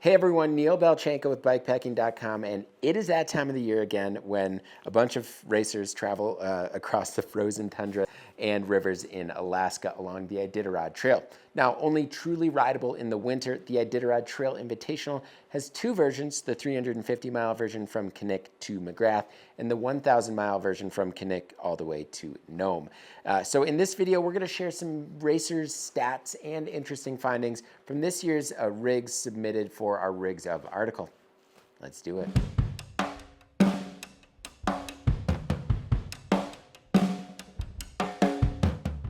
Hey everyone, Neil Belchenko with BIKEPACKING.com, and it is that time of the year again when a bunch of racers travel across the frozen tundra and rivers in Alaska along the Iditarod Trail. Now, only truly rideable in the winter, the Iditarod Trail Invitational has two versions, the 350-mile version from Knik to McGrath and the 1,000-mile version from Knik all the way to Nome. So in this video, we're going to share some racers' stats and interesting findings from this year's rigs submitted for our Rigs Of article. Let's do it.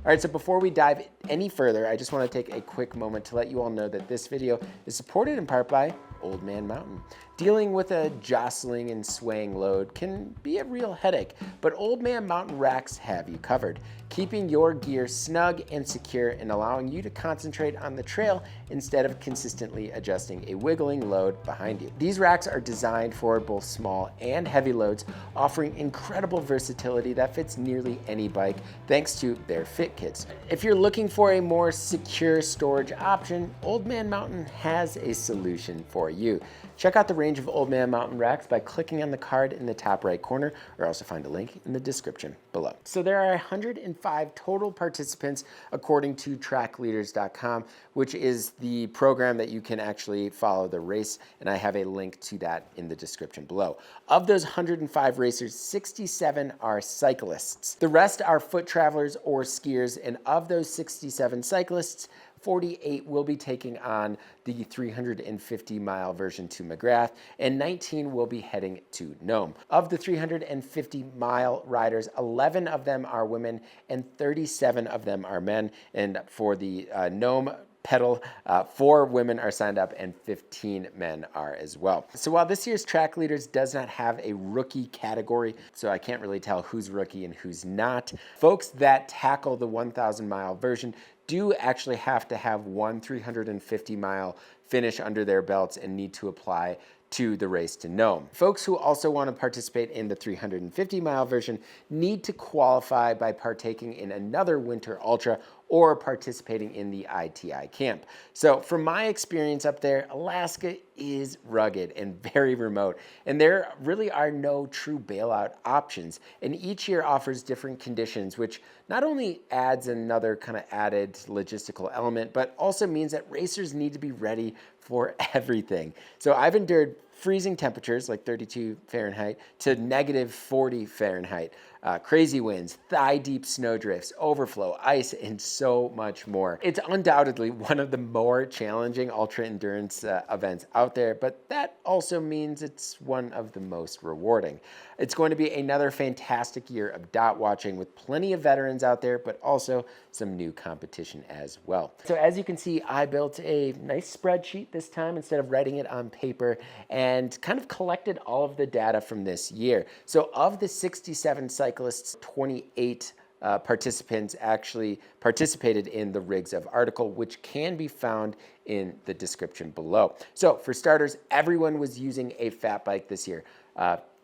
All right, so before we dive any further, I just want to take a quick moment to let you all know that this video is supported in part by Old Man Mountain. Dealing with a jostling and swaying load can be a real headache, but Old Man Mountain racks have you covered, keeping your gear snug and secure and allowing you to concentrate on the trail instead of consistently adjusting a wiggling load behind you. These racks are designed for both small and heavy loads, offering incredible versatility that fits nearly any bike thanks to their fit kits. If you're looking for a more secure storage option, Old Man Mountain has a solution for you. Check out the range of Old Man Mountain racks by clicking on the card in the top right corner, or also find a link in the description below. So there are 105 total participants according to trackleaders.com, which is the program that you can actually follow the race, and I have a link to that in the description below. Of those 105 racers, 67 are cyclists. The rest are foot travelers or skiers, and of those 67 cyclists, 48 will be taking on the 350-mile version to McGrath, and 19 will be heading to Nome. Of the 350-mile riders, 11 of them are women and 37 of them are men. And for the Nome pedal, 4 women are signed up and 15 men are as well. So while this year's Track Leaders does not have a rookie category, so I can't really tell who's rookie and who's not, folks that tackle the 1,000-mile version do actually have to have one 350-mile finish under their belts and need to apply to the race to Nome. Folks who also want to participate in the 350-mile version need to qualify by partaking in another winter ultra or participating in the ITI camp. So from my experience up there, Alaska is rugged and very remote, and there really are no true bailout options. And each year offers different conditions, which not only adds another kind of added logistical element, but also means that racers need to be ready for everything. So I've endured freezing temperatures like 32 Fahrenheit to negative 40 Fahrenheit, crazy winds, thigh-deep snowdrifts, overflow, ice, and so much more. It's undoubtedly one of the more challenging ultra-endurance events out there, but that also means it's one of the most rewarding. It's going to be another fantastic year of dot watching with plenty of veterans out there, but also some new competition as well. So as you can see, I built a nice spreadsheet this time instead of writing it on paper and kind of collected all of the data from this year. So of the 67 cyclists, 28 participants actually participated in the Rigs Of article, which can be found in the description below. So for starters, everyone was using a fat bike this year.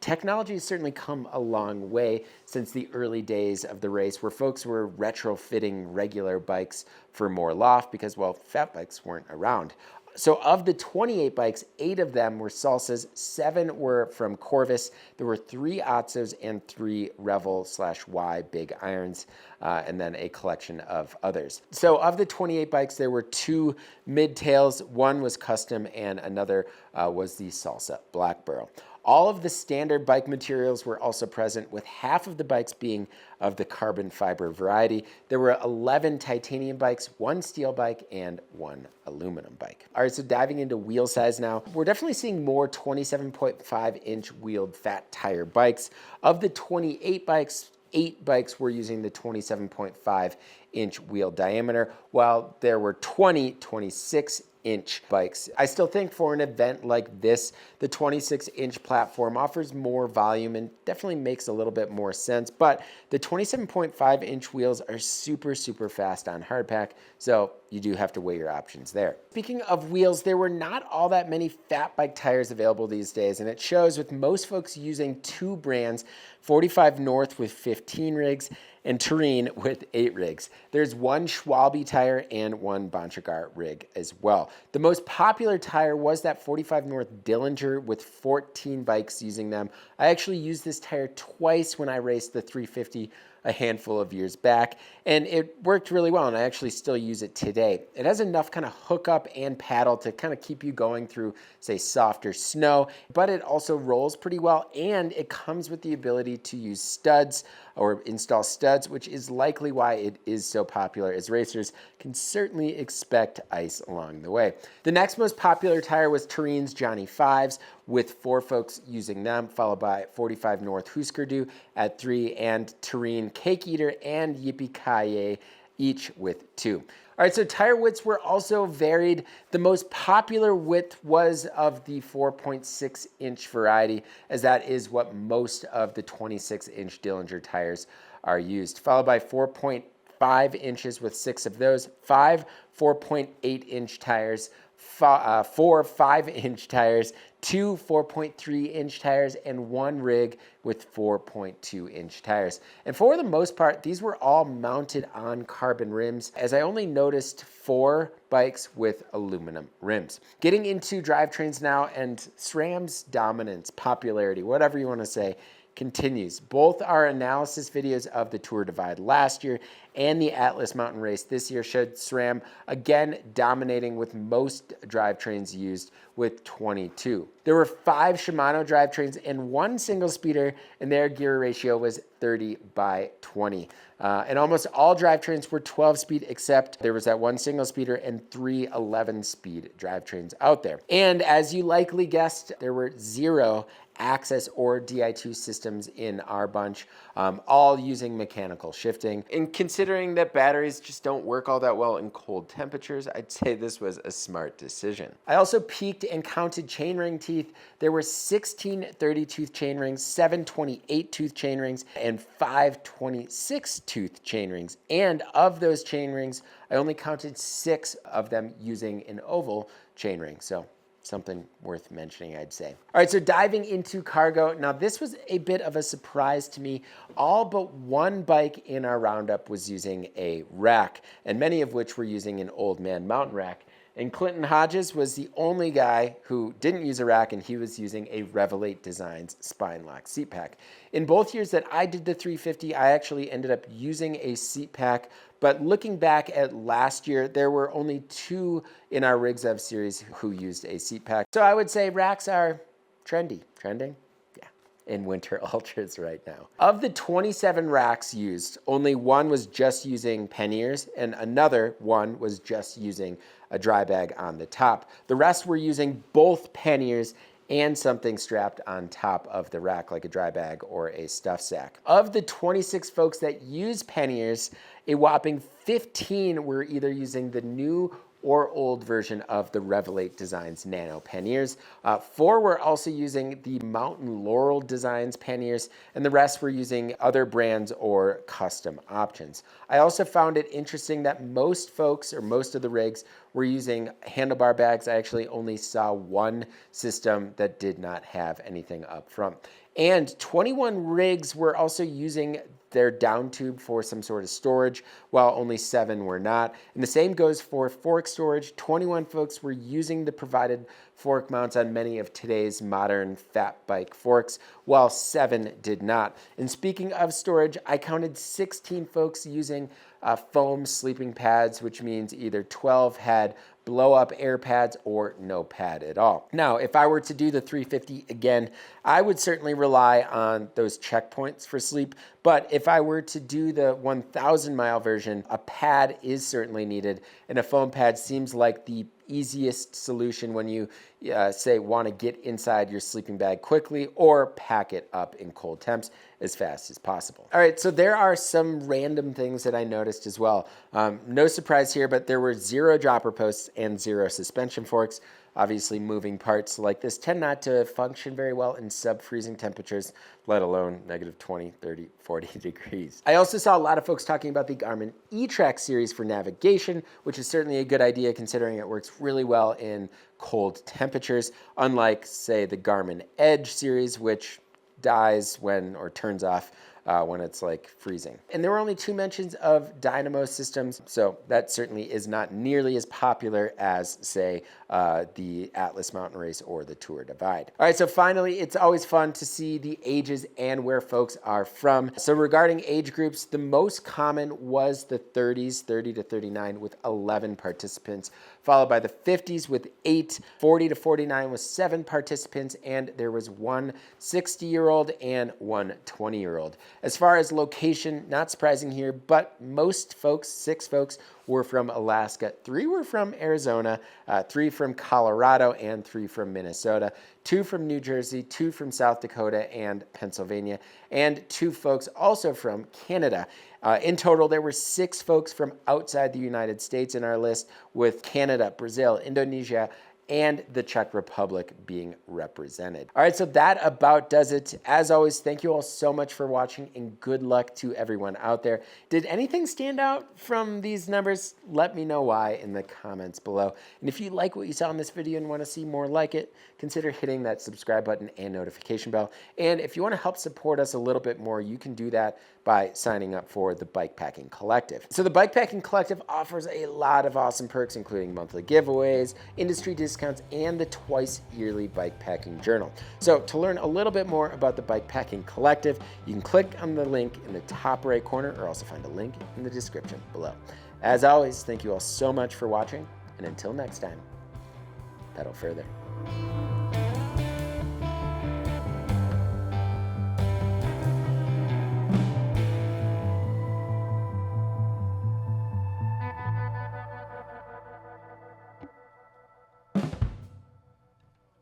Technology has certainly come a long way since the early days of the race where folks were retrofitting regular bikes for more loft because, well, fat bikes weren't around. So of the 28 bikes, 8 of them were Salsas, 7 were from Corvus. There were 3 Otsos and 3 Revel/Y Big Irons, and then a collection of others. So of the 28 bikes, there were 2 midtails. One was custom and another was the Salsa Black Burrow. All of the standard bike materials were also present, with half of the bikes being of the carbon fiber variety. There were 11 titanium bikes, 1 steel bike, and 1 aluminum bike. All right, so diving into wheel size now, we're definitely seeing more 27.5-inch wheeled fat tire bikes. Of the 28 bikes, 8 bikes were using the 27.5-inch wheel diameter, while there were 26-inch bikes. I still think for an event like this, the 26-inch platform offers more volume and definitely makes a little bit more sense, but the 27.5-inch wheels are super fast on hardpack, so you do have to weigh your options there. Speaking of wheels, there were not all that many fat bike tires available these days, and it shows with most folks using two brands, 45 North with 15 rigs and Terrain with 8 rigs. There's one Schwalbe tire and one Bontragar rig as well. The most popular tire was that 45 North Dillinger with 14 bikes using them. I actually used this tire twice when I raced the 350 a handful of years back, and it worked really well, and I actually still use it today. It has enough kind of hookup and paddle to kind of keep you going through, say, softer snow, but it also rolls pretty well, and it comes with the ability to use studs or install studs, which is likely why it is so popular, as racers can certainly expect ice along the way. The next most popular tire was Terrain's Johnny 5s, with 4 folks using them, followed by 45 North Husker Du at 3, and Terrain Cake Eater and Yippee-Ki-Yay, each with 2. All right, so tire widths were also varied. The most popular width was of the 4.6-inch variety, as that is what most of the 26-inch Dillinger tires are used, followed by 4.5 inches with 6 of those, 5 4.8-inch tires, 4 5-inch tires, 2 4.3-inch tires, and 1 rig with 4.2-inch tires. And for the most part, these were all mounted on carbon rims, as I only noticed 4 bikes with aluminum rims. Getting into drivetrains now, and SRAM's dominance, popularity, whatever you want to say, continues. Both our analysis videos of the Tour Divide last year and the Atlas Mountain Race this year showed SRAM again dominating with most drivetrains used with 22. There were 5 Shimano drivetrains and 1 single speeder, and their gear ratio was 30/20. And almost all drivetrains were 12-speed, except there was that 1 single speeder and 3 11-speed drivetrains out there. And as you likely guessed, there were 0 Access or Di2 systems in our bunch, all using mechanical shifting. And considering that batteries just don't work all that well in cold temperatures, I'd say this was a smart decision. I also peeked and counted chainring teeth. There were 16 30-tooth chainrings, 7 28-tooth chainrings, and 5 26-tooth chainrings. And of those chainrings, I only counted 6 of them using an oval chainring. So something worth mentioning, I'd say. All right, so diving into cargo. Now, this was a bit of a surprise to me. All but 1 bike in our roundup was using a rack, and many of which were using an Old Man Mountain rack. And Clinton Hodges was the only guy who didn't use a rack, and he was using a Revelate Designs spine lock seat pack. In both years that I did the 350, I actually ended up using a seat pack, but looking back at last year, there were only 2 in our Rigs Of series who used a seat pack. So I would say racks are trending? Yeah, in winter ultras right now. Of the 27 racks used, only 1 was just using panniers, and another 1 was just using a dry bag on the top. The rest were using both panniers and something strapped on top of the rack, like a dry bag or a stuff sack. Of the 26 folks that use panniers, a whopping 15 were either using the new or old version of the Revelate Designs Nano panniers. 4 were also using the Mountain Laurel Designs panniers, and the rest were using other brands or custom options. I also found it interesting that most folks, or most of the rigs, were using handlebar bags. I actually only saw 1 system that did not have anything up front. And 21 rigs were also using their down tube for some sort of storage, while only 7 were not. And the same goes for fork storage. 21 folks were using the provided fork mounts on many of today's modern fat bike forks, while 7 did not. And speaking of storage, I counted 16 folks using foam sleeping pads, which means either 12 had blow-up air pads or no pad at all. Now, if I were to do the 350 again, I would certainly rely on those checkpoints for sleep, but if I were to do the 1,000-mile version, a pad is certainly needed, and a foam pad seems like the easiest solution when you say want to get inside your sleeping bag quickly or pack it up in cold temps as fast as possible. All right, so there are some random things that I noticed as well. No surprise here, but there were 0 dropper posts and 0 suspension forks. Obviously, moving parts like this tend not to function very well in sub-freezing temperatures, let alone negative 20, 30, 40 degrees. I also saw a lot of folks talking about the Garmin eTrack series for navigation, which is certainly a good idea considering it works really well in cold temperatures, unlike, say, the Garmin Edge series, which dies when, or turns off when it's like freezing. And there were only 2 mentions of dynamo systems, so that certainly is not nearly as popular as, say, the Atlas Mountain Race or the Tour Divide. All right, so finally, it's always fun to see the ages and where folks are from. So regarding age groups, the most common was the 30s, 30 to 39 with 11 participants, followed by the 50s with 8, 40 to 49 with 7 participants, and there was 1 60-year-old and 1 20-year-old. As far as location, not surprising here, but most folks, 6 folks, were from Alaska, 3 were from Arizona, 3 from Colorado, and 3 from Minnesota, 2 from New Jersey, 2 from South Dakota and Pennsylvania, and 2 folks also from Canada. In total, there were 6 folks from outside the United States in our list, with Canada, Brazil, Indonesia, and the Czech Republic being represented. All right, so that about does it. As always, thank you all so much for watching, and good luck to everyone out there. Did anything stand out from these numbers? Let me know why in the comments below. And if you like what you saw in this video and want to see more like it, consider hitting that subscribe button and notification bell. And if you want to help support us a little bit more, you can do that by signing up for the Bikepacking Collective. So the Bikepacking Collective offers a lot of awesome perks, including monthly giveaways, industry discounts, and the twice yearly Bikepacking Journal. So to learn a little bit more about the Bikepacking Collective, you can click on the link in the top right corner, or also find a link in the description below. As always, thank you all so much for watching, and until next time, pedal further.